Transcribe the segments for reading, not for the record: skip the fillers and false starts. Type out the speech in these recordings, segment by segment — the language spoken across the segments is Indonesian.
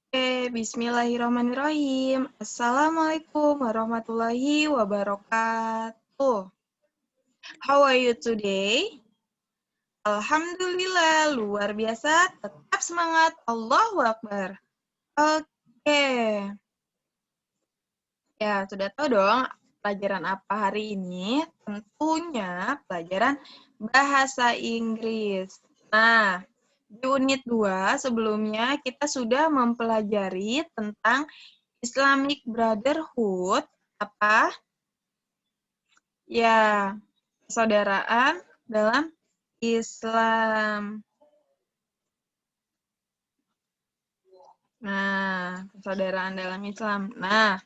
Bismillahirrahmanirrahim. Assalamualaikum warahmatullahi wabarakatuh. How are you today? Alhamdulillah, luar biasa. Tetap semangat. Allahu Akbar. Oke. Ya, sudah tahu dong pelajaran apa hari ini? Tentunya pelajaran bahasa Inggris. Nah, di unit 2 sebelumnya kita sudah mempelajari tentang Islamic Brotherhood, apa? Ya, persaudaraan dalam Islam. Nah, persaudaraan dalam Islam. Nah,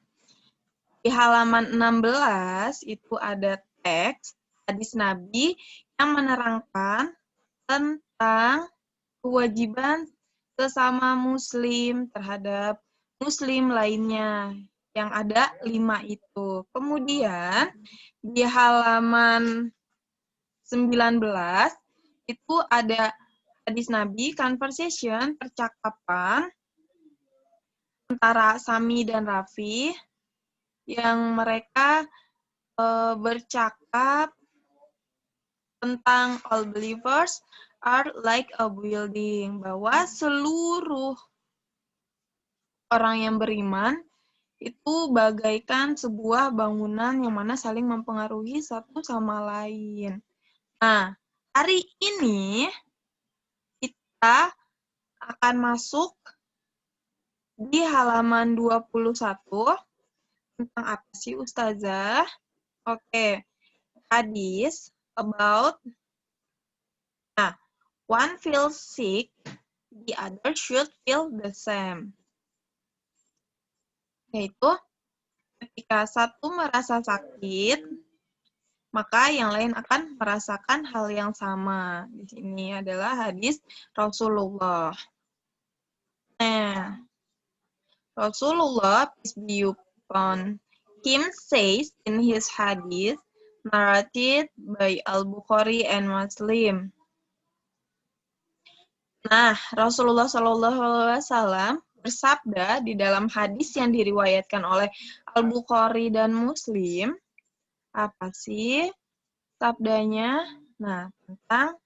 di halaman 16 itu ada teks hadis Nabi yang menerangkan tentang kewajiban sesama muslim terhadap muslim lainnya, yang ada 5 itu. Kemudian di halaman 19 itu ada hadis Nabi, conversation, percakapan antara Sami dan Rafi, yang mereka bercakap tentang all believers are like a building, bahwa seluruh orang yang beriman itu bagaikan sebuah bangunan yang mana saling mempengaruhi satu sama lain. Nah, hari ini kita akan masuk di halaman 21. Tentang apa sih, Ustazah? Oke, hadis about, nah, one feels sick, the other should feel the same. Yaitu, ketika satu merasa sakit, maka yang lain akan merasakan hal yang sama. Di sini adalah hadis Rasulullah. Nah, Rasulullah, peace be upon him, says in his hadith narrated by Al-Bukhari and Muslim. Nah, Rasulullah SAW bersabda di dalam hadis yang diriwayatkan oleh Al-Bukhari dan Muslim. Apa sih sabdanya? Nah, tentang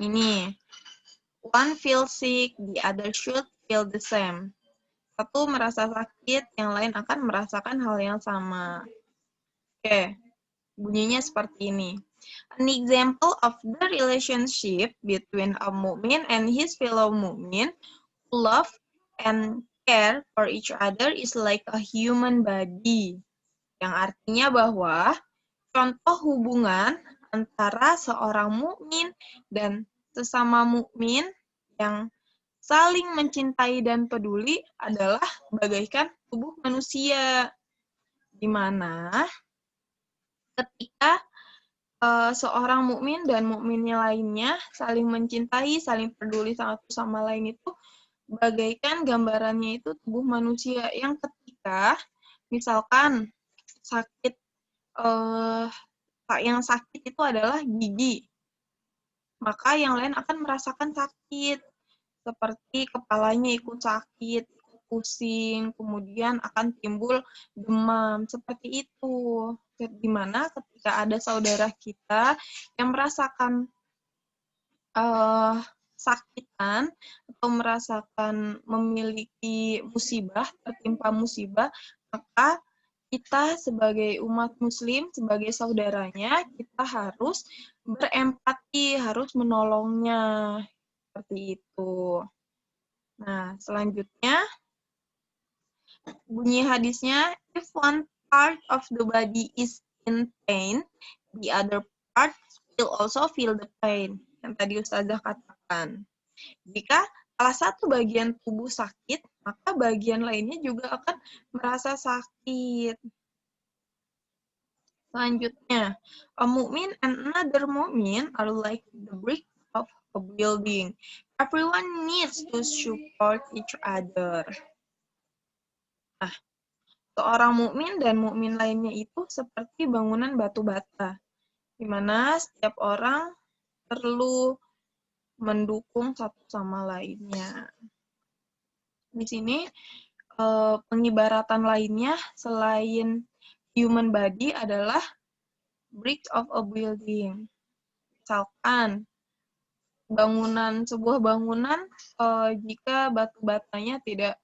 ini. One feels sick, the other should feel the same. Satu merasa sakit, yang lain akan merasakan hal yang sama. Oke, bunyinya seperti ini. An example of the relationship between a mu'min and his fellow mu'min, love and care for each other is like a human body. Yang artinya bahwa contoh hubungan antara seorang mukmin dan sesama mukmin yang saling mencintai dan peduli adalah bagaikan tubuh manusia, di mana ketika seorang mukmin dan mukminnya lainnya saling mencintai, saling peduli satu sama lain, itu bagaikan gambarannya itu tubuh manusia yang ketika misalkan sakit, yang sakit itu adalah gigi, maka yang lain akan merasakan sakit, seperti kepalanya ikut sakit, pusing, kemudian akan timbul demam, seperti itu. Di mana ketika ada saudara kita yang merasakan sakitan atau merasakan memiliki musibah, tertimpa musibah, maka kita sebagai umat muslim, sebagai saudaranya, kita harus berempati, harus menolongnya. Seperti itu. Nah, selanjutnya, bunyi hadisnya, if one part of the body is in pain, the other part will also feel the pain. Yang tadi Ustazah katakan. Jika salah satu bagian tubuh sakit, maka bagian lainnya juga akan merasa sakit. Selanjutnya, a mu'min and another mu'min are like the brick of a building. Everyone needs to support each other. Nah, seorang mukmin dan mukmin lainnya itu seperti bangunan batu bata, di mana setiap orang perlu mendukung satu sama lainnya. Di sini pengibaratan lainnya selain human body adalah bricks of a building. Misalkan sebuah bangunan jika batu batanya tidak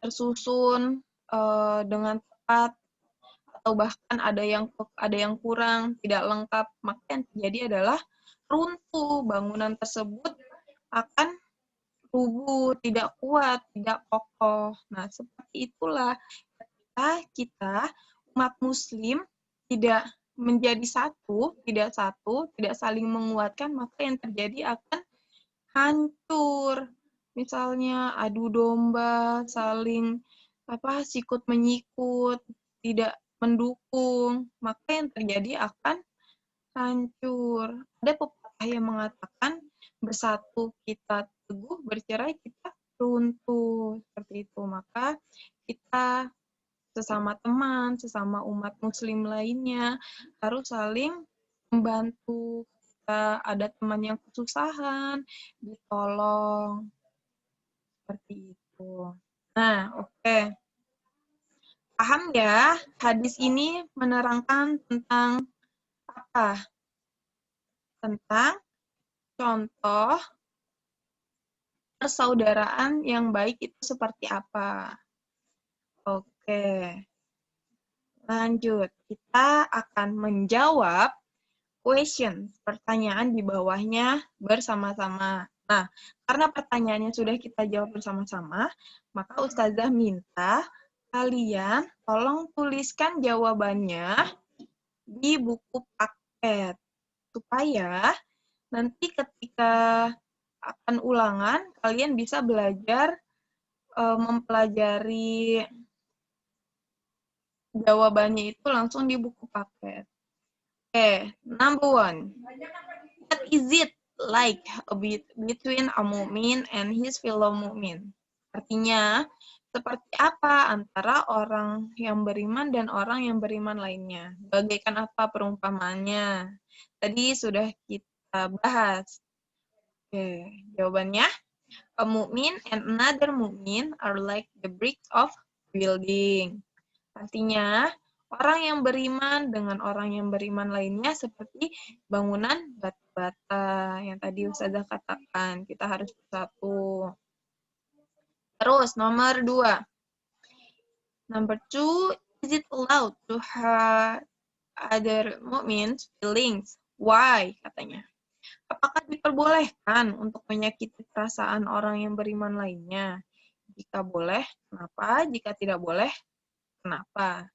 tersusun dengan tepat atau bahkan ada yang kurang, tidak lengkap, maka yang terjadi adalah runtuh. Bangunan tersebut akan rubuh, tidak kuat, tidak kokoh. Nah, seperti itulah ketika kita umat muslim tidak menjadi satu, tidak saling menguatkan, maka yang terjadi akan hancur. Misalnya adu domba, saling sikut menyikut, tidak mendukung, maka yang terjadi akan hancur. Ada pepatah yang mengatakan bersatu kita teguh, bercerai kita runtuh. Seperti itu. Maka kita sesama teman, sesama umat muslim lainnya harus saling membantu. Jika ada teman yang kesusahan, ditolong. Seperti itu. Nah, oke. Paham ya? Hadis ini menerangkan tentang apa? Tentang contoh persaudaraan yang baik itu seperti apa. Oke. Lanjut. Kita akan menjawab pertanyaan di bawahnya bersama-sama. Nah, karena pertanyaannya sudah kita jawab bersama-sama, maka Ustazah minta kalian tolong tuliskan jawabannya di buku paket. Supaya nanti ketika akan ulangan, kalian bisa belajar mempelajari jawabannya itu langsung di buku paket. Oke, number 1. What is it like between a mu'min and his fellow mu'min? Artinya, seperti apa antara orang yang beriman dan orang yang beriman lainnya? Bagaikan apa perumpamaannya? Tadi sudah kita bahas. Oke, jawabannya, a mu'min and another mu'min are like the bricks of building. Artinya, orang yang beriman dengan orang yang beriman lainnya seperti bangunan batu bata yang tadi Ustazah katakan. Kita harus bersatu. Terus, nomor 2. Number 2, is it allowed to hurt other mu'min's feelings? Why? Katanya. Apakah diperbolehkan untuk menyakiti perasaan orang yang beriman lainnya? Jika boleh, kenapa? Jika tidak boleh, kenapa?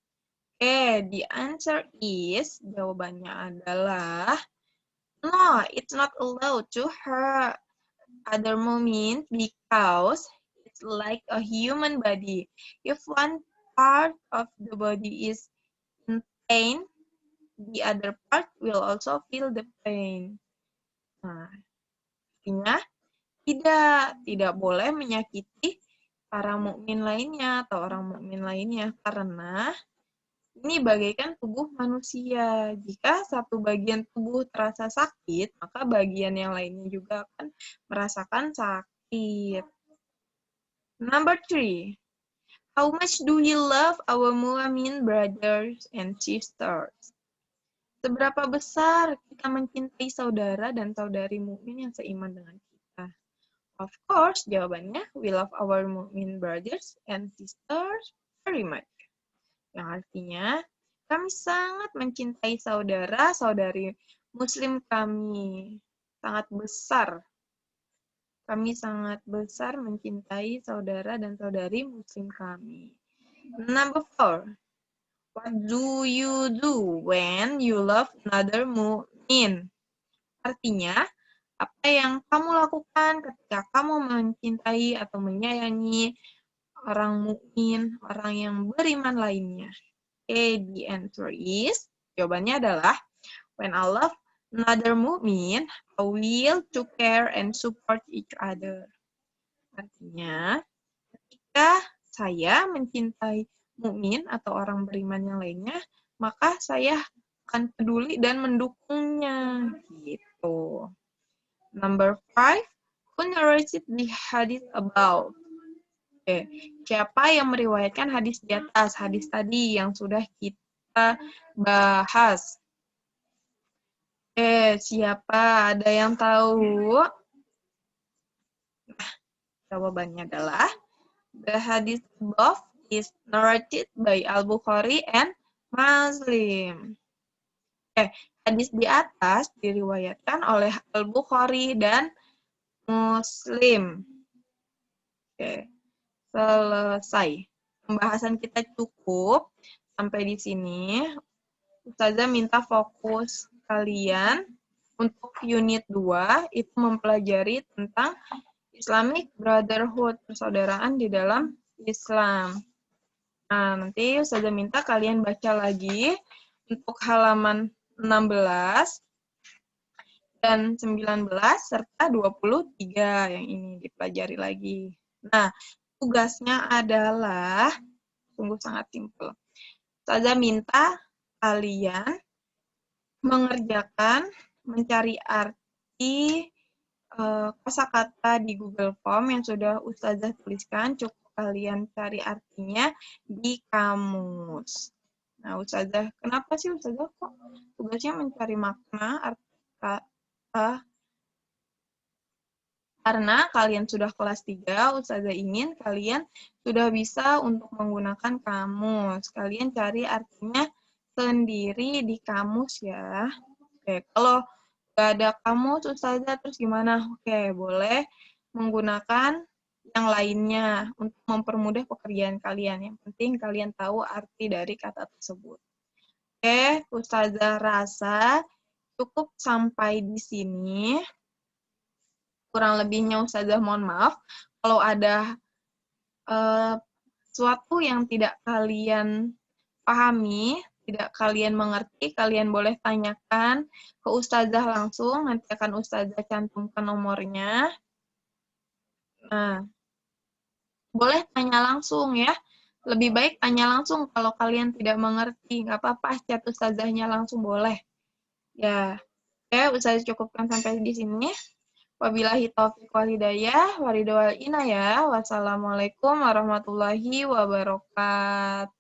Oke, the answer is, jawabannya adalah, no, it's not allowed to hurt other mu'min because it's like a human body. If one part of the body is in pain, the other part will also feel the pain. Nah, artinya tidak boleh menyakiti para mukmin lainnya atau orang mukmin lainnya karena ini bagaikan tubuh manusia. Jika satu bagian tubuh terasa sakit, maka bagian yang lainnya juga akan merasakan sakit. Number 3. How much do we love our mu'min brothers and sisters? Seberapa besar kita mencintai saudara dan saudari mukmin yang seiman dengan kita? Of course, jawabannya, we love our mu'min brothers and sisters very much. Yang artinya, kami sangat mencintai saudara-saudari muslim kami. Sangat besar. Kami sangat besar mencintai saudara dan saudari muslim kami. Number 4. What do you do when you love another mu'min? Artinya, apa yang kamu lakukan ketika kamu mencintai atau menyayangi orang mukmin, orang yang beriman lainnya? Okay, the answer is, jawabannya adalah, when I love another mu'min, I will to care and support each other. Artinya, ketika saya mencintai mukmin atau orang beriman yang lainnya, maka saya akan peduli dan mendukungnya. Gitu. Number 5, who narrated the hadith above? Oke, siapa yang meriwayatkan hadis di atas? Hadis tadi yang sudah kita bahas. Siapa? Ada yang tahu? Nah, jawabannya adalah the hadith above is narrated by Al-Bukhari and Muslim. Hadis di atas diriwayatkan oleh Al-Bukhari dan Muslim. Selesai. Pembahasan kita cukup sampai di sini. Ustazah minta fokus kalian untuk unit 2 itu mempelajari tentang Islamic Brotherhood, persaudaraan di dalam Islam. Nah, nanti Ustazah minta kalian baca lagi untuk halaman 16 dan 19 serta 23 yang ini dipelajari lagi. Nah, tugasnya adalah sungguh sangat simpel. Ustazah minta kalian mengerjakan mencari arti kosakata di Google Form yang sudah Ustazah tuliskan. Cukup kalian cari artinya di kamus. Nah, Ustazah, kenapa sih Ustazah kok tugasnya mencari makna arti kata? Karena kalian sudah kelas 3, Ustazah ingin kalian sudah bisa untuk menggunakan kamus. Kalian cari artinya sendiri di kamus ya. Oke, kalau nggak ada kamus, Ustazah terus gimana? Oke, boleh menggunakan yang lainnya untuk mempermudah pekerjaan kalian. Yang penting kalian tahu arti dari kata tersebut. Oke, Ustazah rasa cukup sampai di sini. Kurang lebihnya Ustazah mohon maaf. Kalau ada sesuatu yang tidak kalian pahami, tidak kalian mengerti, kalian boleh tanyakan ke Ustazah langsung. Nanti akan Ustazah cantumkan nomornya. Nah, boleh tanya langsung ya. Lebih baik tanya langsung kalau kalian tidak mengerti. Nggak apa-apa, chat Ustazahnya langsung boleh. Ya, oke, Ustazah cukupkan sampai di sini. Wabillahi taufiq wal hidayah, waridho wal inayah. Wassalamualaikum warahmatullahi wabarakatuh.